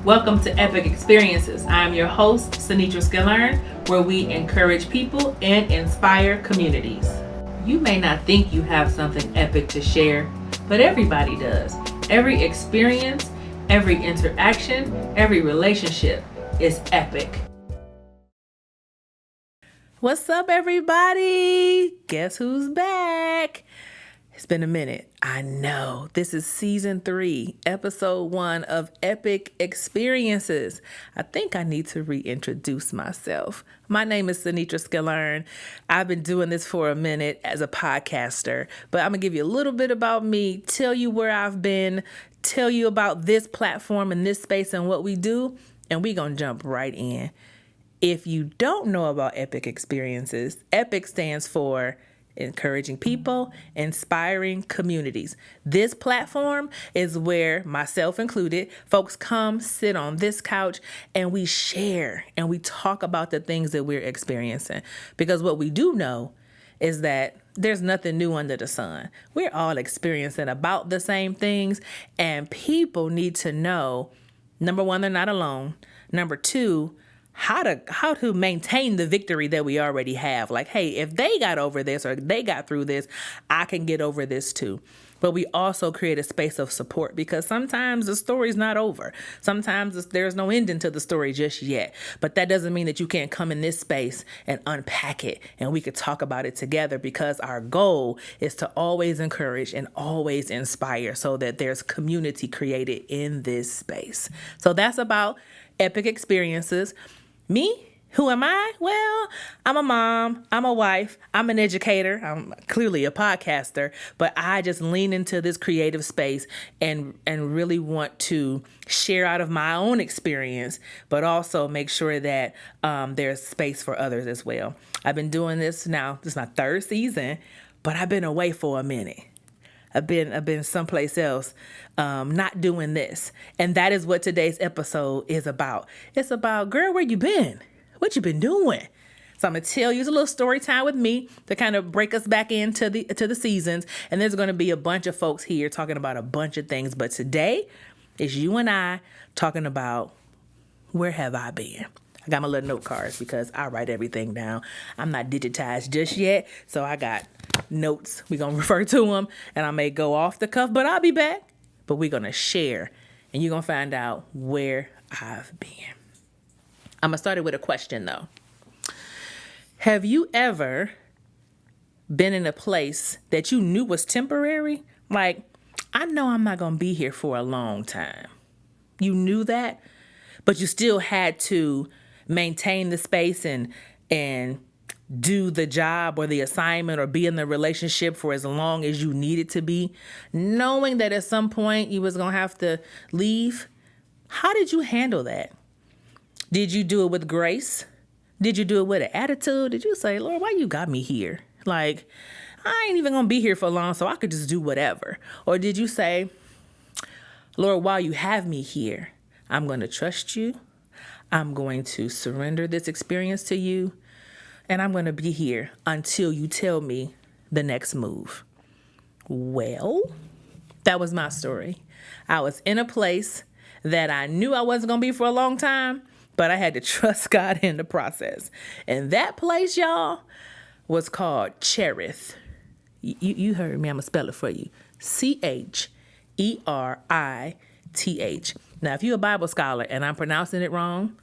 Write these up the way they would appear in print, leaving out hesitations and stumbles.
Welcome to Epic Experiences. I'm your host, Sinitra Skillern, where we encourage people and inspire communities. You may not think you have something epic to share, but everybody does. Every experience, every interaction, every relationship is epic. What's up, everybody? Guess who's back? It's been a minute. I know. This is season 3, episode 1 of Epic Experiences. I think I need to reintroduce myself. My name is Sinitra Skillern. I've been doing this for a minute as a podcaster, but I'm going to give you a little bit about me, tell you where I've been, tell you about this platform and this space and what we do, and we're going to jump right in. If you don't know about Epic Experiences, EPIC stands for encouraging people, inspiring communities. This platform is where, myself included, folks come sit on this couch and we share and we talk about the things that we're experiencing. Because what we do know is that there's nothing new under the sun. We're all experiencing about the same things, and people need to know, number one, they're not alone. Number two, how to maintain the victory that we already have. Like, hey, if they got over this or they got through this, I can get over this too. But we also create a space of support because sometimes the story's not over. Sometimes there's no ending to the story just yet. But that doesn't mean that you can't come in this space and unpack it and we could talk about it together, because our goal is to always encourage and always inspire so that there's community created in this space. So that's about Epic Experiences. Me? Who am I? Well, I'm a mom, I'm a wife, I'm an educator, I'm clearly a podcaster, but I just lean into this creative space and really want to share out of my own experience, but also make sure that there's space for others as well. I've been doing this now, this is my 3rd season, but I've been away for a minute. I've been someplace else, not doing this. And that is what today's episode is about. It's about, girl, where you been? What you been doing? So I'm going to tell you, it's a little story time with me to kind of break us back into the seasons. And there's going to be a bunch of folks here talking about a bunch of things. But today is you and I talking about, where have I been? I got my little note cards because I write everything down. I'm not digitized just yet, so I got notes. We're going to refer to them, and I may go off the cuff, but I'll be back. But we're going to share, and you're going to find out where I've been. I'm going to start it with a question, though. Have you ever been in a place that you knew was temporary? Like, I know I'm not going to be here for a long time. You knew that, but you still had to maintain the space and do the job or the assignment or be in the relationship for as long as you needed to be, knowing that at some point you was going to have to leave. How did you handle that? Did you do it with grace? Did you do it with an attitude? Did you say, Lord, why you got me here? Like, I ain't even going to be here for long, so I could just do whatever. Or did you say, Lord, while you have me here, I'm going to trust you. I'm going to surrender this experience to you, and I'm going to be here until you tell me the next move. Well, that was my story. I was in a place that I knew I wasn't going to be for a long time, but I had to trust God in the process. And that place, y'all, was called CHERITH. You heard me. I'm going to spell it for you. CHERITH. Now, if you're a Bible scholar and I'm pronouncing it wrong,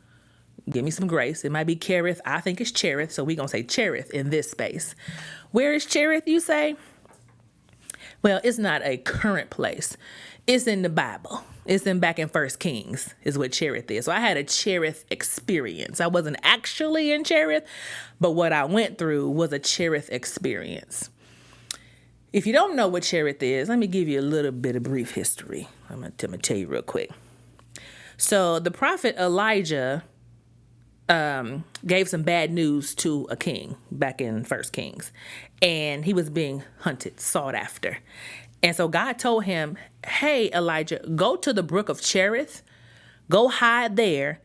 give me some grace. It might be CHERITH. I think it's CHERITH, so we're going to say CHERITH in this space. Where is CHERITH, you say? Well, it's not a current place. It's in the Bible. It's back in 1 Kings is what CHERITH is. So I had a CHERITH experience. I wasn't actually in CHERITH, but what I went through was a CHERITH experience. If you don't know what CHERITH is, let me give you a little bit of brief history. I'm going to tell you real quick. So the prophet Elijah gave some bad news to a king back in 1 Kings, and he was being hunted, sought after. And so God told him, hey, Elijah, go to the brook of Cherith, go hide there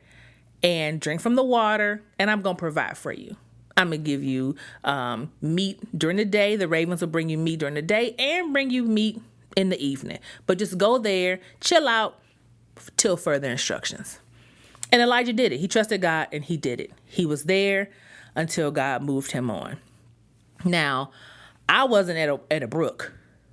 and drink from the water, and I'm going to provide for you. I'm going to give you meat during the day. The ravens will bring you meat during the day and bring you meat in the evening. But just go there, chill out till further instructions. And Elijah did it. He trusted God and he did it. He was there until God moved him on. Now, I wasn't at a brook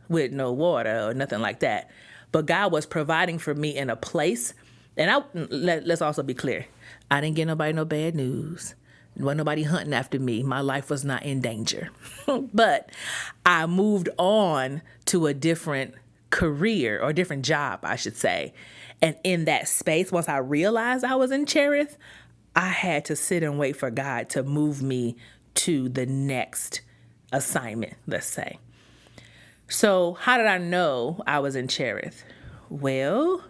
with no water or nothing like that, but God was providing for me in a place. And let's also be clear. I didn't get nobody no bad news. Wasn't nobody hunting after me. My life was not in danger. But I moved on to a different career, or a different job, I should say. And in that space, once I realized I was in Cherith, I had to sit and wait for God to move me to the next assignment, let's say. So how did I know I was in Cherith? Well,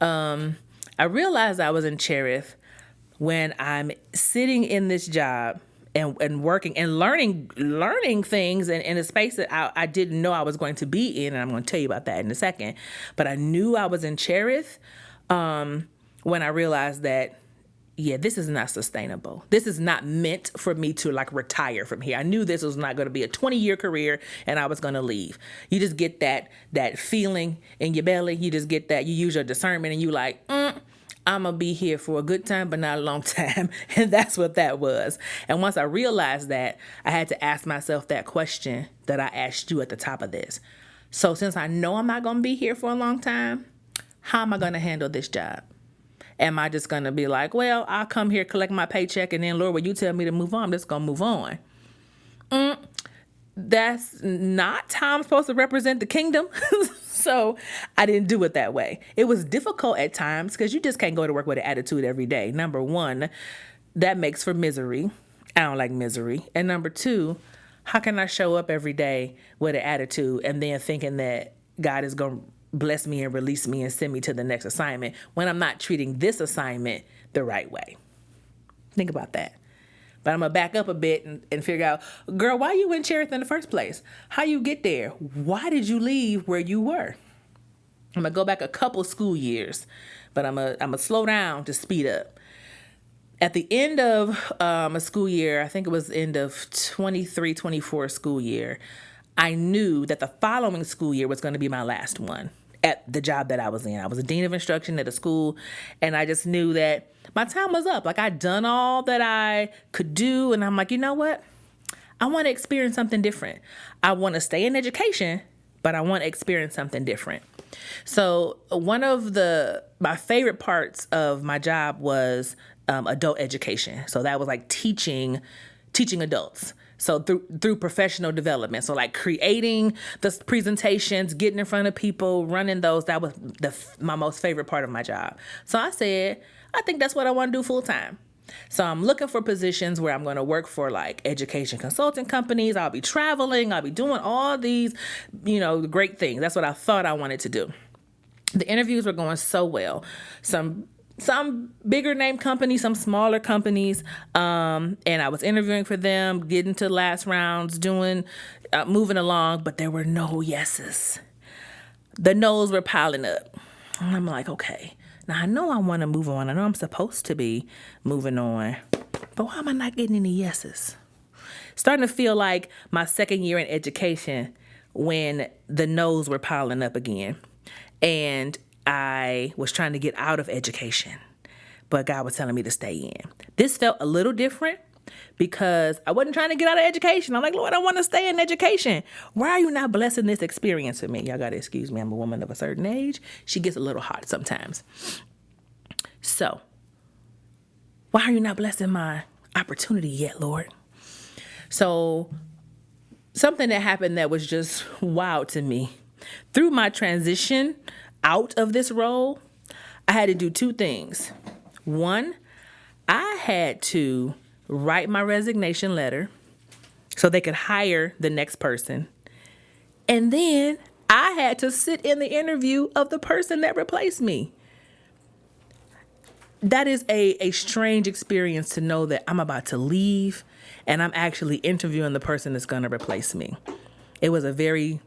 I realized I was in Cherith when I'm sitting in this job and working and learning things in a space that I didn't know I was going to be in. And I'm going to tell you about that in a second. But I knew I was in Cherith when I realized that, yeah, this is not sustainable. This is not meant for me to like retire from here. I knew this was not going to be a 20-year career and I was going to leave. You just get that feeling in your belly. You just get that. You use your discernment and you like, I'm going to be here for a good time, but not a long time. And that's what that was. And once I realized that, I had to ask myself that question that I asked you at the top of this. So since I know I'm not going to be here for a long time, how am I going to handle this job? Am I just going to be like, well, I'll come here, collect my paycheck, and then, Lord, when you tell me to move on, I'm just going to move on? That's not how I'm supposed to represent the kingdom. So I didn't do it that way. It was difficult at times because you just can't go to work with an attitude every day. Number one, that makes for misery. I don't like misery. And number two, how can I show up every day with an attitude and then thinking that God is going to bless me and release me and send me to the next assignment when I'm not treating this assignment the right way? Think about that. But I'm going to back up a bit and figure out, girl, why you in Cherith in the first place? How you get there? Why did you leave where you were? I'm going to go back a couple school years, but I'm going to slow down to speed up. At the end of a school year, I think it was the end of 23-24 school year, I knew that the following school year was going to be my last one at the job that I was in. I was a dean of instruction at a school, and I just knew that my time was up. Like, I'd done all that I could do, and I'm like, you know what? I want to experience something different. I want to stay in education, but I want to experience something different. So one of my favorite parts of my job was adult education. So that was like teaching adults. So through professional development. So like creating the presentations, getting in front of people, running those, that was my most favorite part of my job. So I said, I think that's what I want to do full time. So I'm looking for positions where I'm going to work for like education consulting companies. I'll be traveling. I'll be doing all these, great things. That's what I thought I wanted to do. The interviews were going so well. Some bigger name companies, some smaller companies. And I was interviewing for them, getting to last rounds, moving along, but there were no yeses. The no's were piling up. And I'm like, okay, now I know I want to move on. I know I'm supposed to be moving on, but why am I not getting any yeses? Starting to feel like my second year in education when the no's were piling up again. And I was trying to get out of education, but God was telling me to stay in. This felt a little different because I wasn't trying to get out of education. I'm like, Lord, I want to stay in education. Why are you not blessing this experience with me? Y'all got to excuse me. I'm a woman of a certain age. She gets a little hot sometimes. So why are you not blessing my opportunity yet, Lord? So something that happened that was just wild to me. Through my transition out of this role, I had to do two things. One, I had to write my resignation letter so they could hire the next person. And then I had to sit in the interview of the person that replaced me. That is a strange experience to know that I'm about to leave and I'm actually interviewing the person that's going to replace me. It was a very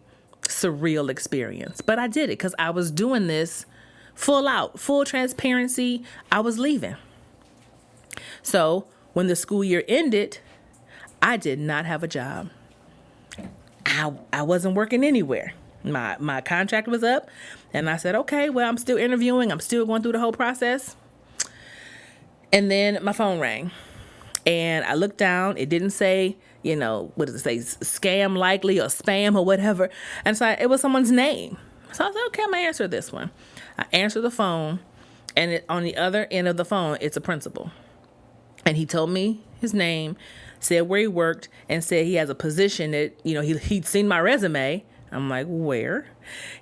surreal experience, but I did it because I was doing this full out, full transparency. I was leaving. So when the school year ended, I did not have a job. I wasn't working anywhere. My contract was up And I said, okay, well, I'm still interviewing. I'm still going through the whole process. And then my phone rang. And I looked down. It didn't say, what does it say? Scam likely or spam or whatever. And so it was someone's name. So I was like, okay, I'm going to answer this one. I answered the phone. And on the other end of the phone, it's a principal. And he told me his name, said where he worked, and said he has a position that, he'd seen my resume. I'm like, where?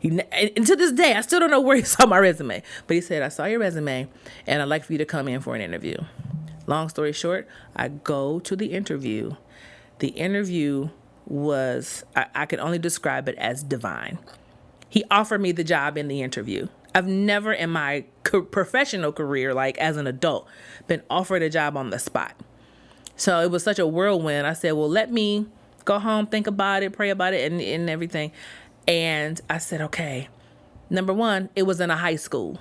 And to this day, I still don't know where he saw my resume. But he said, I saw your resume, and I'd like for you to come in for an interview. Long story short, I go to the interview. The interview was, I could only describe it as divine. He offered me the job in the interview. I've never in my professional career, like as an adult, been offered a job on the spot. So it was such a whirlwind. I said, well, let me go home, think about it, pray about it, and everything. And I said, okay, number one, it was in a high school.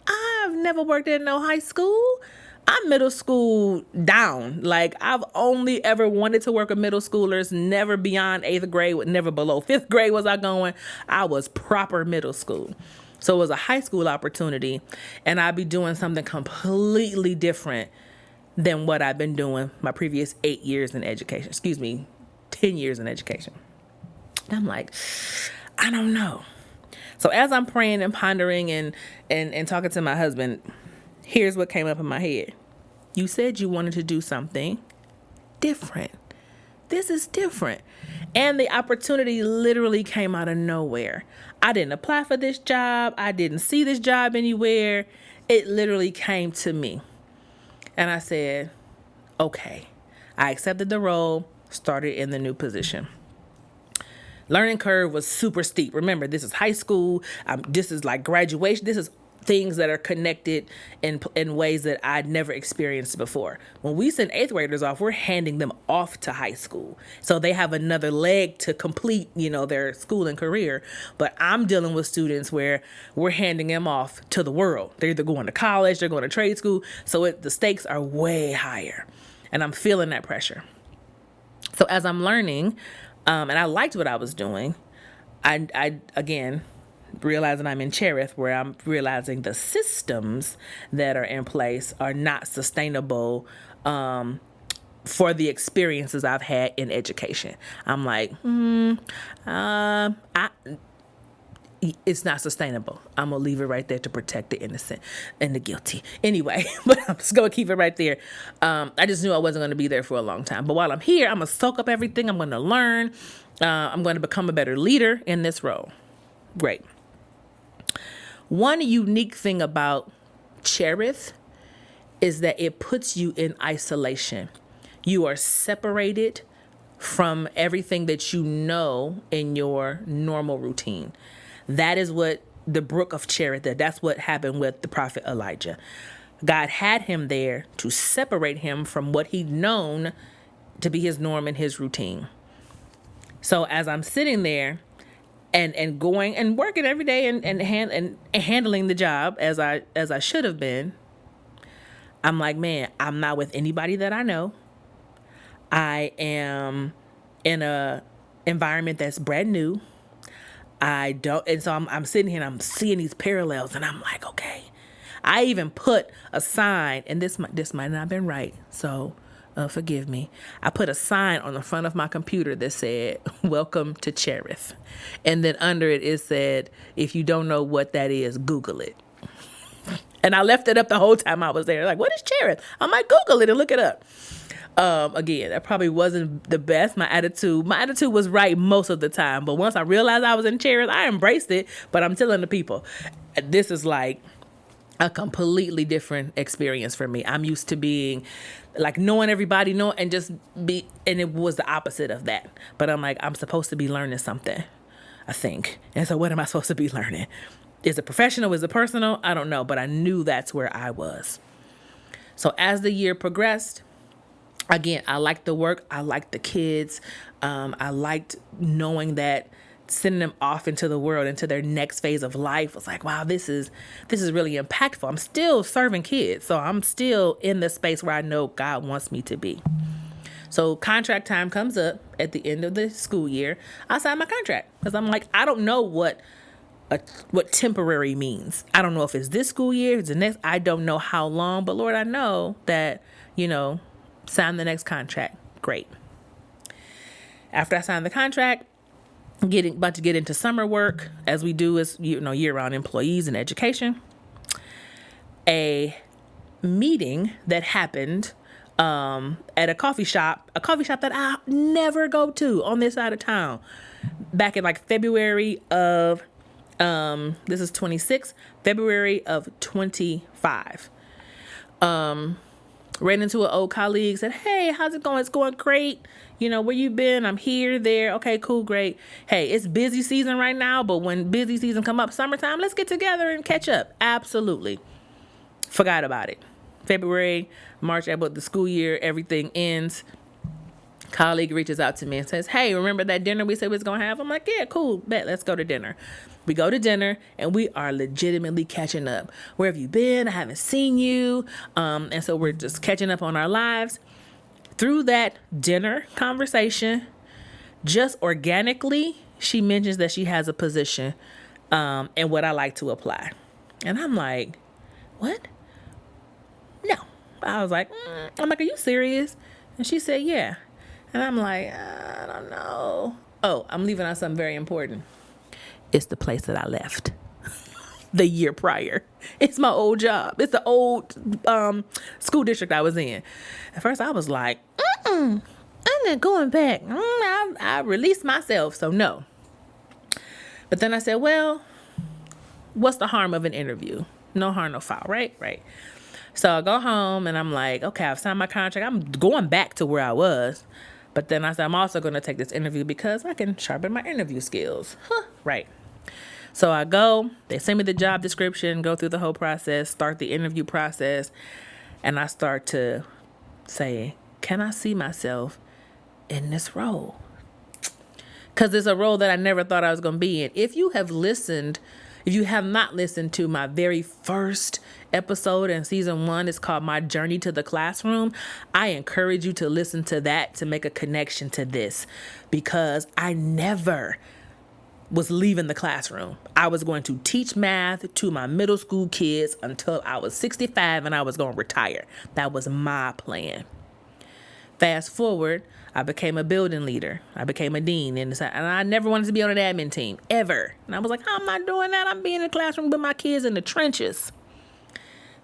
I've never worked in no high school. I'm middle school down. Like, I've only ever wanted to work with middle schoolers, never beyond 8th grade, never below 5th grade was I going. I was proper middle school. So it was a high school opportunity, and I'd be doing something completely different than what I've been doing my previous 8 years in education. 10 years in education. And I'm like, I don't know. So as I'm praying and pondering and talking to my husband, here's what came up in my head. You said you wanted to do something different. This is different. And the opportunity literally came out of nowhere. I didn't apply for this job. I didn't see this job anywhere. It literally came to me. And I said, okay. I accepted the role, started in the new position. Learning curve was super steep. Remember, this is high school. This is like graduation. This is things that are connected in ways that I'd never experienced before. When we send 8th graders off, we're handing them off to high school. So they have another leg to complete, their school and career. But I'm dealing with students where we're handing them off to the world. They're either going to college, they're going to trade school. So the stakes are way higher. And I'm feeling that pressure. So as I'm learning, and I liked what I was doing, I again, realizing I'm in CHERITH, where I'm realizing the systems that are in place are not sustainable for the experiences I've had in education. I'm like, it's not sustainable. I'm going to leave it right there to protect the innocent and the guilty. Anyway, but I'm just going to keep it right there. I just knew I wasn't going to be there for a long time. But while I'm here, I'm going to soak up everything. I'm going to learn. I'm going to become a better leader in this role. Great. One unique thing about CHERITH is that it puts you in isolation. You are separated from everything that you know in your normal routine. That is what the brook of CHERITH did. That's what happened with the prophet Elijah. God had him there to separate him from what he'd known to be his norm and his routine. So as I'm sitting there and going and working every day and handling the job as I should have been, I'm like, man, I'm not with anybody that I know. I am in a environment that's brand new. And so I'm sitting here and I'm seeing these parallels and I'm like, okay. I even put a sign, and this might not have been right, so forgive me. I put a sign on the front of my computer that said, welcome to CHERITH. And then under it said, if you don't know what that is, Google it. And I left it up the whole time I was there. Like, what is CHERITH? I might Google it and look it up. Again, that probably wasn't the best. My attitude was right most of the time. But once I realized I was in CHERITH, I embraced it. But I'm telling the people, this is like a completely different experience for me. I'm used to being like knowing everybody, and it was the opposite of that. But I'm like, I'm supposed to be learning something, I think. And so what am I supposed to be learning? Is it professional? Is it personal? I don't know. But I knew that's where I was. So as the year progressed, again, I liked the work. I liked the kids. I liked knowing that sending them off into the world, into their next phase of life was like, wow, this is really impactful. I'm still serving kids. So I'm still in the space where I know God wants me to be. So contract time comes up at the end of the school year. I sign my contract because I'm like, I don't know what what temporary means. I don't know if it's this school year, it's the next. I don't know how long, but Lord, I know that, sign the next contract. Great. After I signed the contract, about to get into summer work, as we do as year-round employees in education. A meeting that happened at a coffee shop that I never go to on this side of town, back in like February of this is 26, February of 25. Ran into an old colleague, said, "Hey, how's it going?" "It's going great. Where you been?" "I'm here, there." "Okay, cool, great. Hey, it's busy season right now, but when busy season come up, summertime, let's get together and catch up." Absolutely. Forgot about it. February, March, April, the school year, everything ends. Colleague reaches out to me and says, "Hey, remember that dinner we said we was going to have?" I'm like, "Yeah, cool, bet, let's go to dinner." We go to dinner, and we are legitimately catching up. "Where have you been? I haven't seen you." And so we're just catching up on our lives. Through that dinner conversation, just organically, she mentions that she has a position and would I like to apply. And I'm like, "What? No." I was like, "Are you serious?" And she said, "Yeah." And I'm like, "I don't know." Oh, I'm leaving out something very important. It's the place that I left the year prior. It's my old job. It's the old school district I was in. At first I was like, I'm not going back. I released myself, so no. But then I said, well, what's the harm of an interview? No harm, no foul, right? Right. So I go home and I'm like, okay, I've signed my contract. I'm going back to where I was. But then I said, I'm also going to take this interview because I can sharpen my interview skills. Right. So I go, they send me the job description, go through the whole process, start the interview process. And I start to say, can I see myself in this role? Because it's a role that I never thought I was going to be in. If you have not listened to my very first episode in season 1, it's called My Journey to the Classroom. I encourage you to listen to that to make a connection to this, because I never was leaving the classroom. I was going to teach math to my middle school kids until I was 65 and I was going to retire. That was my plan. Fast forward, I became a building leader. I became a dean, and I never wanted to be on an admin team, ever. And I was like, I'm not doing that. I'm being in the classroom with my kids in the trenches.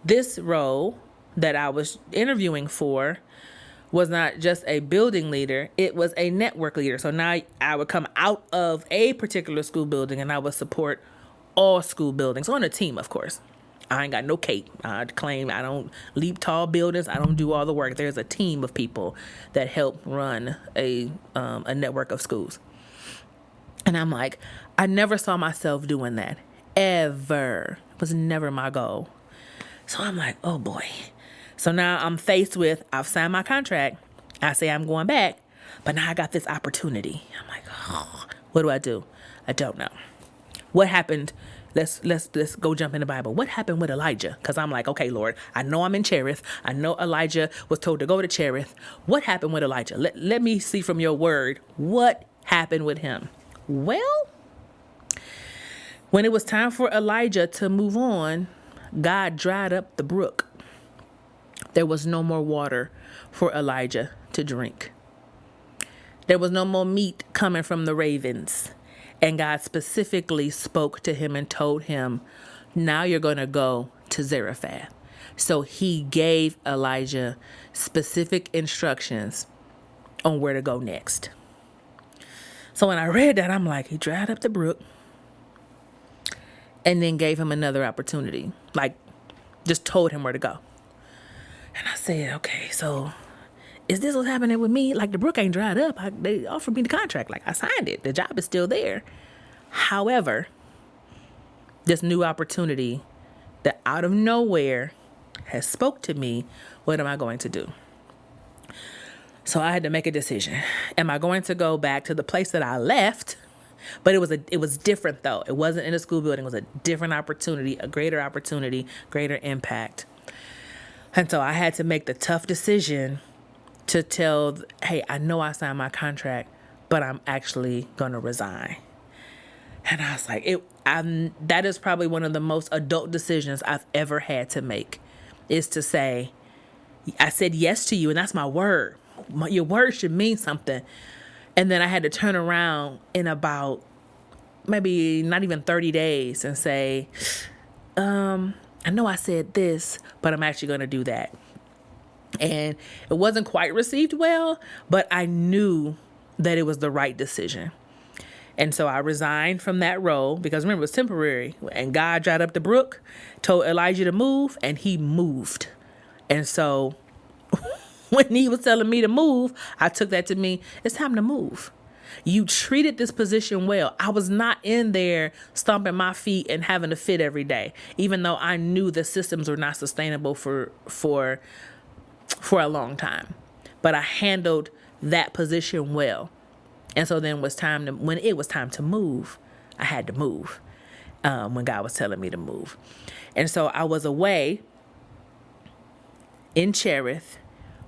This role that I was interviewing for was not just a building leader, it was a network leader. So now I would come out of a particular school building and I would support all school buildings on a team, of course. I ain't got no cape. I claim I don't leap tall buildings. I don't do all the work. There's a team of people that help run a network of schools. And I'm like, I never saw myself doing that, ever. It was never my goal. So I'm like, oh boy. So now I'm faced with, I've signed my contract. I say I'm going back, but now I got this opportunity. I'm like, oh, what do? I don't know. What happened? Let's go jump in the Bible. What happened with Elijah? Because I'm like, okay, Lord, I know I'm in Cherith. I know Elijah was told to go to Cherith. What happened with Elijah? Let me see from your word, what happened with him? Well, when it was time for Elijah to move on, God dried up the brook. There was no more water for Elijah to drink. There was no more meat coming from the ravens. And God specifically spoke to him and told him, now you're going to go to Zarephath. So he gave Elijah specific instructions on where to go next. So when I read that, I'm like, he dried up the brook and then gave him another opportunity, like just told him where to go. And I said, okay, so is this what's happening with me? Like, the brook ain't dried up. They offered me the contract. Like, I signed it. The job is still there. However, this new opportunity that out of nowhere has spoke to me, what am I going to do? So I had to make a decision. Am I going to go back to the place that I left? But it was different, though. It wasn't in a school building. It was a different opportunity, greater impact. And so I had to make the tough decision to tell, hey, I know I signed my contract, but I'm actually going to resign. And I was like, that is probably one of the most adult decisions I've ever had to make, is to say, I said yes to you, and that's my word. Your word should mean something. And then I had to turn around in about maybe not even 30 days and say, I know I said this, but I'm actually going to do that. And it wasn't quite received well, but I knew that it was the right decision. And so I resigned from that role, because remember, it was temporary. And God dried up the brook, told Elijah to move, and he moved. And so when he was telling me to move, I took that to mean it's time to move. You treated this position well. I was not in there stomping my feet and having to fit every day, even though I knew the systems were not sustainable for a long time. But I handled that position well. And so then when it was time to move, I had to move when God was telling me to move. And so I was away in Cherith.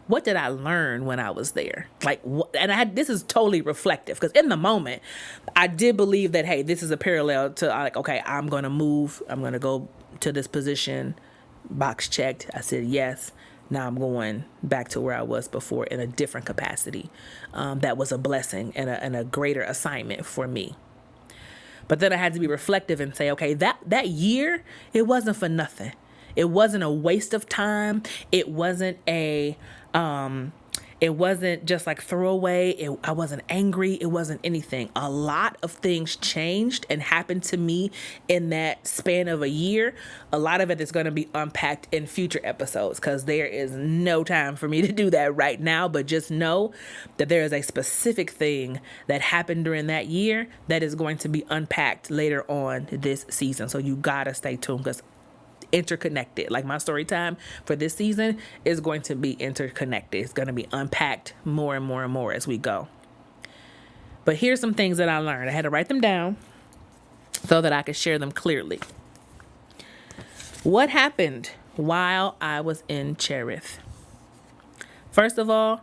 What did I learn when I was there? This is totally reflective, because in the moment, I did believe that, hey, this is a parallel to okay, I'm going to move. I'm going to go to this position. Box checked. I said yes. Now I'm going back to where I was before in a different capacity. That was a blessing and a greater assignment for me. But then I had to be reflective and say, okay, that year, it wasn't for nothing. It wasn't a waste of time. It wasn't it wasn't just like throwaway. I wasn't angry. It wasn't anything. A lot of things changed and happened to me in that span of a year. A lot of it is going to be unpacked in future episodes, because there is no time for me to do that right now. But just know that there is a specific thing that happened during that year that is going to be unpacked later on this season. So you got to stay tuned, because interconnected. Like my story time for this season is going to be interconnected. It's going to be unpacked more and more and more as we go. But here's some things that I learned. I had to write them down so that I could share them clearly. What happened while I was in Cherith? First of all,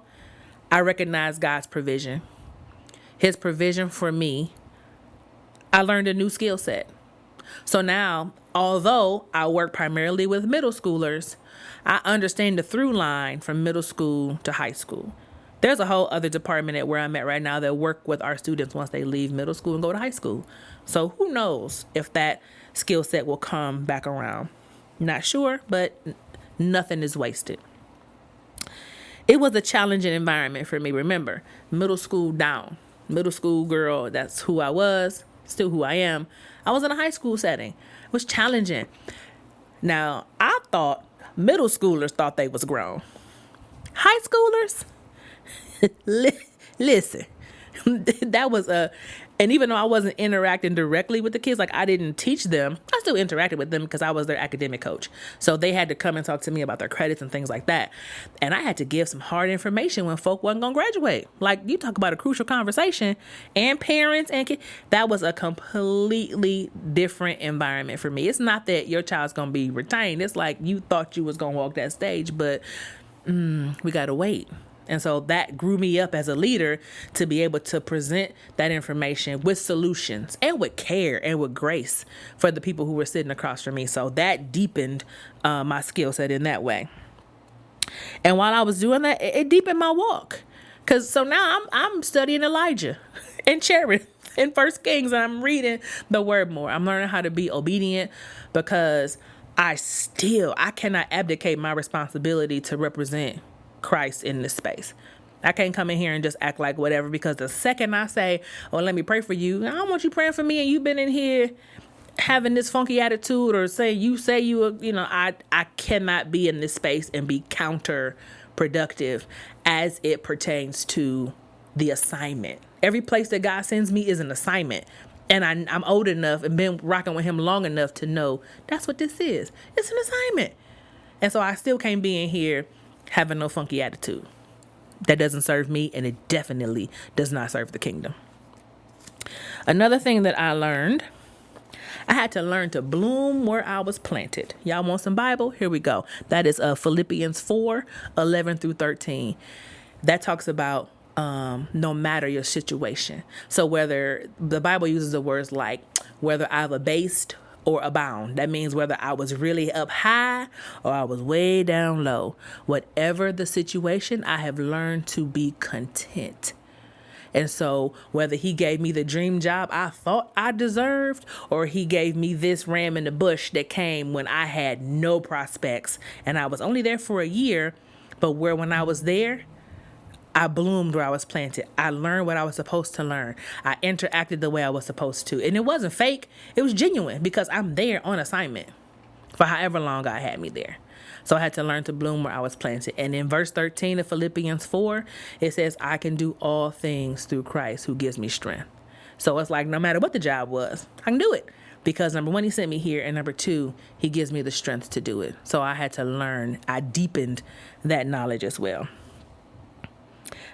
I recognized God's provision. His provision for me. I learned a new skill set. So now, although I work primarily with middle schoolers, I understand the through line from middle school to high school. There's a whole other department at where I'm at right now that work with our students once they leave middle school and go to high school. So who knows if that skill set will come back around. Not sure, but nothing is wasted. It was a challenging environment for me. Remember, middle school down. Middle school girl, that's who I was, still who I am. I was in a high school setting. It was challenging. Now, I thought middle schoolers thought they was grown. High schoolers? Listen, that was and even though I wasn't interacting directly with the kids, like I didn't teach them, I still interacted with them because I was their academic coach. So they had to come and talk to me about their credits and things like that. And I had to give some hard information when folk wasn't going to graduate. Like, you talk about a crucial conversation, and parents and kids, that was a completely different environment for me. It's not that your child's going to be retained. It's like you thought you was going to walk that stage, but we got to wait. And so that grew me up as a leader to be able to present that information with solutions and with care and with grace for the people who were sitting across from me. So that deepened my skill set in that way. And while I was doing that, it deepened my walk. So now I'm studying Elijah and Cherith in 1 Kings, and I'm reading the word more. I'm learning how to be obedient, because I cannot abdicate my responsibility to represent Christ in this space. I can't come in here and just act like whatever, because the second I say, oh, let me pray for you, I don't want you praying for me and you've been in here having this funky attitude, or I cannot be in this space and be counterproductive as it pertains to the assignment. Every place that God sends me is an assignment. And I'm old enough and been rocking with him long enough to know that's what this is. It's an assignment. And so I still can't be in here having no funky attitude. That doesn't serve me, and it definitely does not serve the kingdom. Another thing that I learned, I had to learn to bloom where I was planted. Y'all want some Bible? Here we go. That is Philippians 4:11-13. That talks about no matter your situation. So whether the Bible uses the words like whether I've abased or abound. That means whether I was really up high or I was way down low. Whatever the situation, I have learned to be content. And so whether he gave me the dream job I thought I deserved, or he gave me this ram in the bush that came when I had no prospects and I was only there for a year, but where when I was there, I bloomed where I was planted. I learned what I was supposed to learn. I interacted the way I was supposed to. And it wasn't fake. It was genuine because I'm there on assignment for however long God had me there. So I had to learn to bloom where I was planted. And in verse 13 of Philippians 4, it says, I can do all things through Christ who gives me strength. So it's like no matter what the job was, I can do it. Because number one, he sent me here. And number two, he gives me the strength to do it. So I had to learn. I deepened that knowledge as well.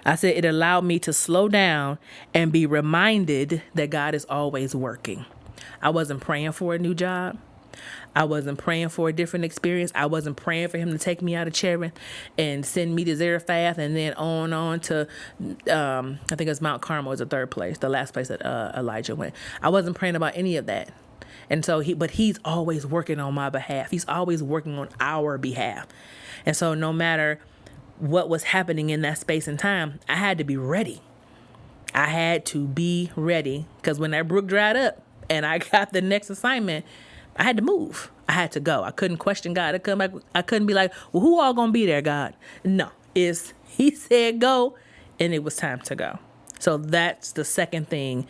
I said it allowed me to slow down and be reminded that God is always working. I wasn't praying for a new job. I wasn't praying for a different experience. I wasn't praying for him to take me out of Cherith and send me to Zarephath and then on to, I think it's Mount Carmel is the third place, the last place that Elijah went. I wasn't praying about any of that. And so but he's always working on my behalf. He's always working on our behalf. And so no matter what was happening in that space and time, I had to be ready. I had to be ready because when that brook dried up and I got the next assignment, I had to move. I had to go. I couldn't question God. I couldn't be like, well, who all gonna be there, God? No, he said go, and it was time to go. So that's the second thing,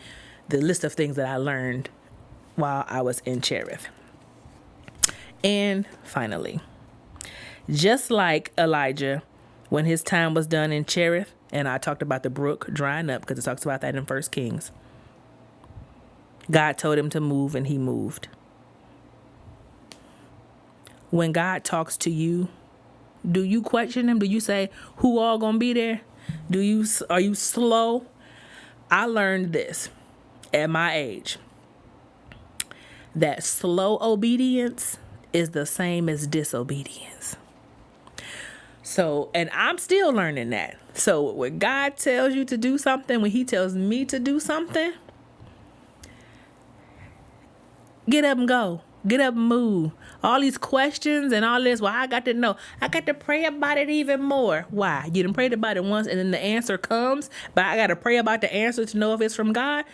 the list of things that I learned while I was in Cherith. And finally, just like Elijah, when his time was done in Cherith, and I talked about the brook drying up because it talks about that in 1 Kings, God told him to move and he moved. When God talks to you, do you question him? Do you say, who all gonna be there? Are you slow? I learned this at my age, that slow obedience is the same as disobedience. So, and I'm still learning that. So when God tells you to do something, when he tells me to do something, get up and go. Get up and move. All these questions and all this, well, I got to know. I got to pray about it even more. Why? You done prayed about it once and then the answer comes, but I got to pray about the answer to know if it's from God.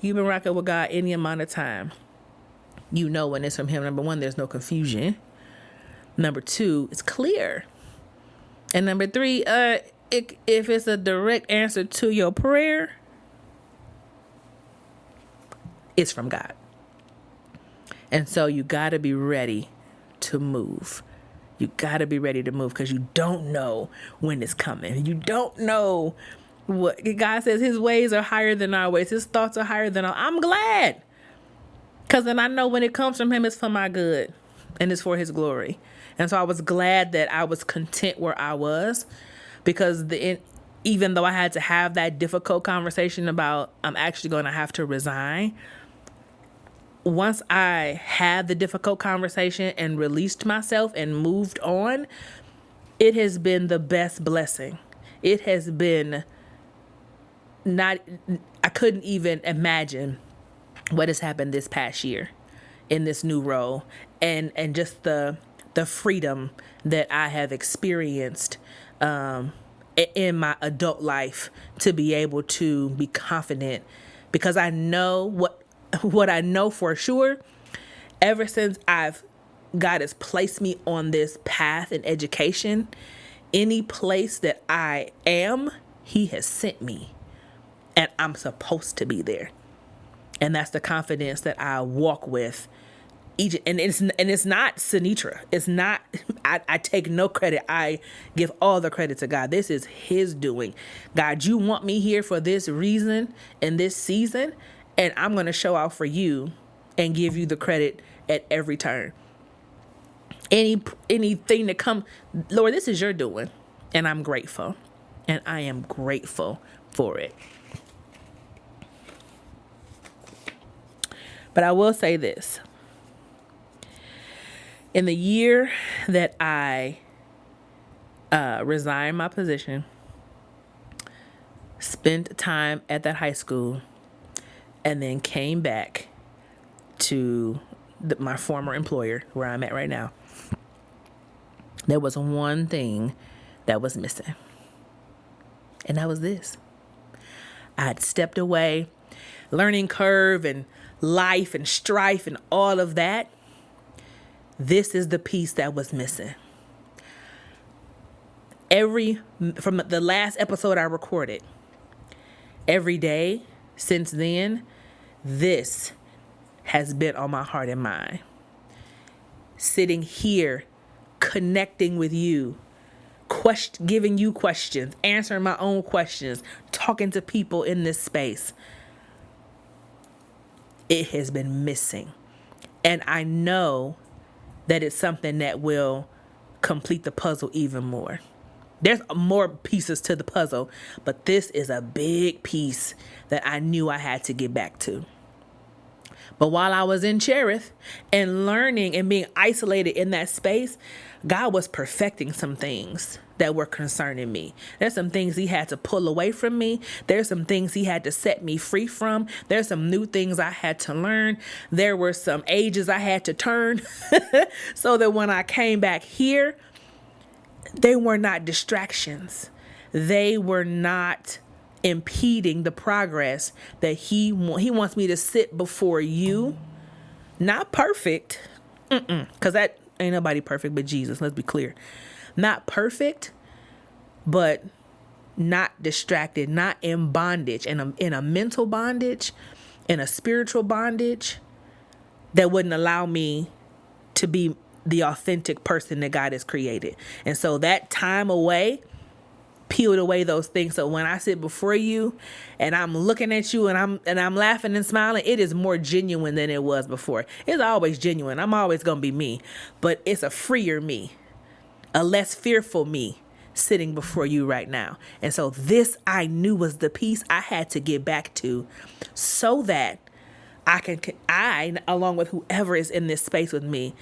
You've been rocking with God any amount of time. You know when it's from him. Number one, there's no confusion. Number two, it's clear. And number three, if it's a direct answer to your prayer, it's from God. And so you got to be ready to move. You got to be ready to move because you don't know when it's coming. You don't know what God says. His ways are higher than our ways. His thoughts are higher than our. I'm glad because then I know when it comes from him, it's for my good and it's for his glory. And so I was glad that I was content where I was because even though I had to have that difficult conversation about I'm actually going to have to resign, once I had the difficult conversation and released myself and moved on, it has been the best blessing. It has been I couldn't even imagine what has happened this past year in this new role and just the freedom that I have experienced in my adult life to be able to be confident because I know what I know for sure. Ever since God has placed me on this path in education, any place that I am, he has sent me and I'm supposed to be there. And that's the confidence that I walk with. And it's not Sinitra. It's not, I take no credit. I give all the credit to God. This is his doing. God, you want me here for this reason in this season, and I'm going to show out for you and give you the credit at every turn. Anything that comes, Lord, this is your doing, and I'm grateful. And I am grateful for it. But I will say this. In the year that I resigned my position, spent time at that high school, and then came back, to my former employer where I'm at right now, there was one thing that was missing. And that was this. I had stepped away, learning curve and life and strife and all of that. This is the piece that was missing. From the last episode I recorded, every day since then, this has been on my heart and mind. Sitting here, connecting with you, giving you questions, answering my own questions, talking to people in this space. It has been missing. And I know that it's something that will complete the puzzle even more. There's more pieces to the puzzle, but this is a big piece that I knew I had to get back to. But while I was in CHERITH and learning and being isolated in that space, God was perfecting some things that were concerning me. There's some things he had to pull away from me. There's some things he had to set me free from. There's some new things I had to learn. There were some ages I had to turn so that when I came back here, they were not distractions. They were not impeding the progress that he wants me to sit before you. Not perfect, because that ain't nobody perfect but Jesus. Let's be clear. Not perfect, but not distracted, not in bondage, in a mental bondage, in a spiritual bondage that wouldn't allow me to be the authentic person that God has created. And so that time away peeled away those things. So when I sit before you and I'm looking at you and I'm laughing and smiling, it is more genuine than it was before. It's always genuine. I'm always going to be me, but it's a freer me, a less fearful me sitting before you right now. And so this I knew was the piece I had to get back to so that I, along with whoever is in this space with me,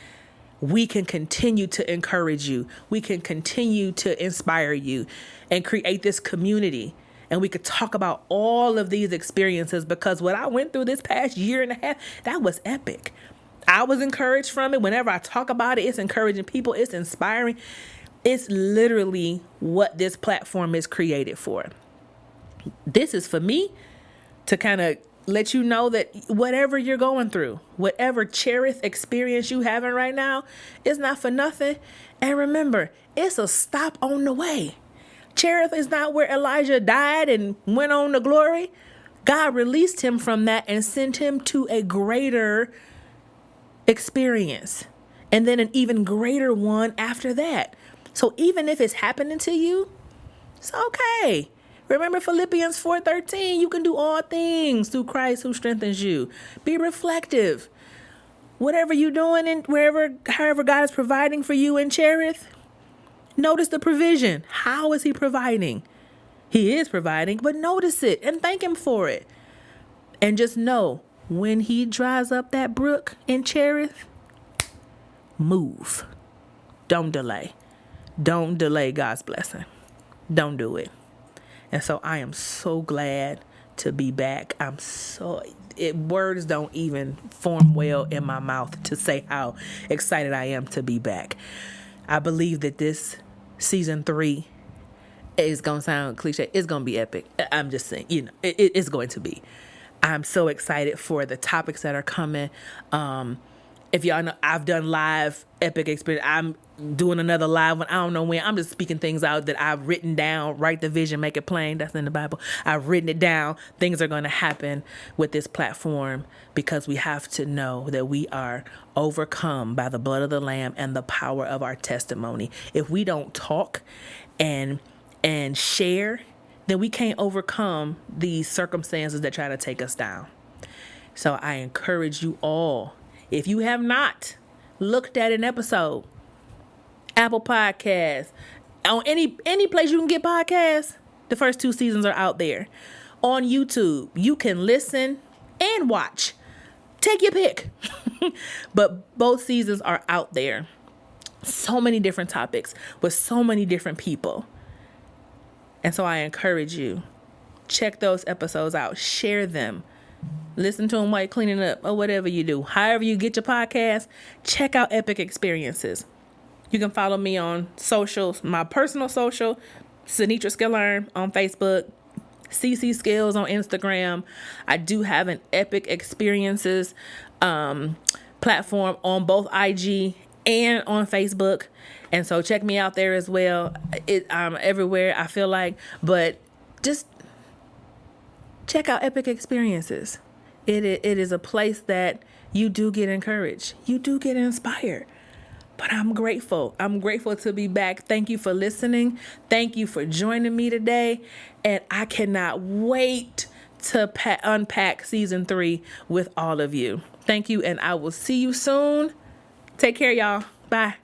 we can continue to encourage you. We can continue to inspire you and create this community. And we could talk about all of these experiences, because what I went through this past year and a half, that was epic. I was encouraged from it. Whenever I talk about it, it's encouraging people. It's inspiring. It's literally what this platform is created for. This is for me to kind of let you know that whatever you're going through, whatever CHERITH experience you having right now, is not for nothing. And remember, it's a stop on the way. CHERITH is not where Elijah died and went on to glory. God released him from that and sent him to a greater experience, and then an even greater one after that. So even if it's happening to you, it's okay. Remember Philippians 4:13, you can do all things through Christ who strengthens you. Be reflective. Whatever you're doing and however God is providing for you in CHERITH, notice the provision. How is he providing? He is providing, but notice it and thank him for it. And just know, when he dries up that brook in CHERITH, move. Don't delay. Don't delay God's blessing. Don't do it. And so I am so glad to be back. Words don't even form well in my mouth to say how excited I am to be back. I believe that this season 3 is going to sound cliche. It's going to be epic. I'm just saying, it's going to be. I'm so excited for the topics that are coming. If y'all know, I've done live epic experience. I'm doing another live one. I don't know when. I'm just speaking things out that I've written down. Write the vision, make it plain. That's in the Bible. I've written it down. Things are going to happen with this platform because we have to know that we are overcome by the blood of the Lamb and the power of our testimony. If we don't talk and share, then we can't overcome these circumstances that try to take us down. So I encourage you all, if you have not looked at an episode, Apple Podcasts, on any place you can get podcasts, the first 2 seasons are out there. On YouTube, you can listen and watch. Take your pick. But both seasons are out there. So many different topics with so many different people. And so I encourage you, check those episodes out. Share them. Listen to them while you're cleaning up or whatever you do. However you get your podcast, check out Epic Experiences. You can follow me on socials, my personal social, Sinitra Skillearn on Facebook, CC Skills on Instagram. I do have an Epic Experiences platform on both IG and on Facebook. And so check me out there as well. I'm everywhere, I feel like. But just check out Epic Experiences. It is a place that you do get encouraged. You do get inspired. But I'm grateful. I'm grateful to be back. Thank you for listening. Thank you for joining me today. And I cannot wait to unpack season 3 with all of you. Thank you. And I will see you soon. Take care, y'all. Bye.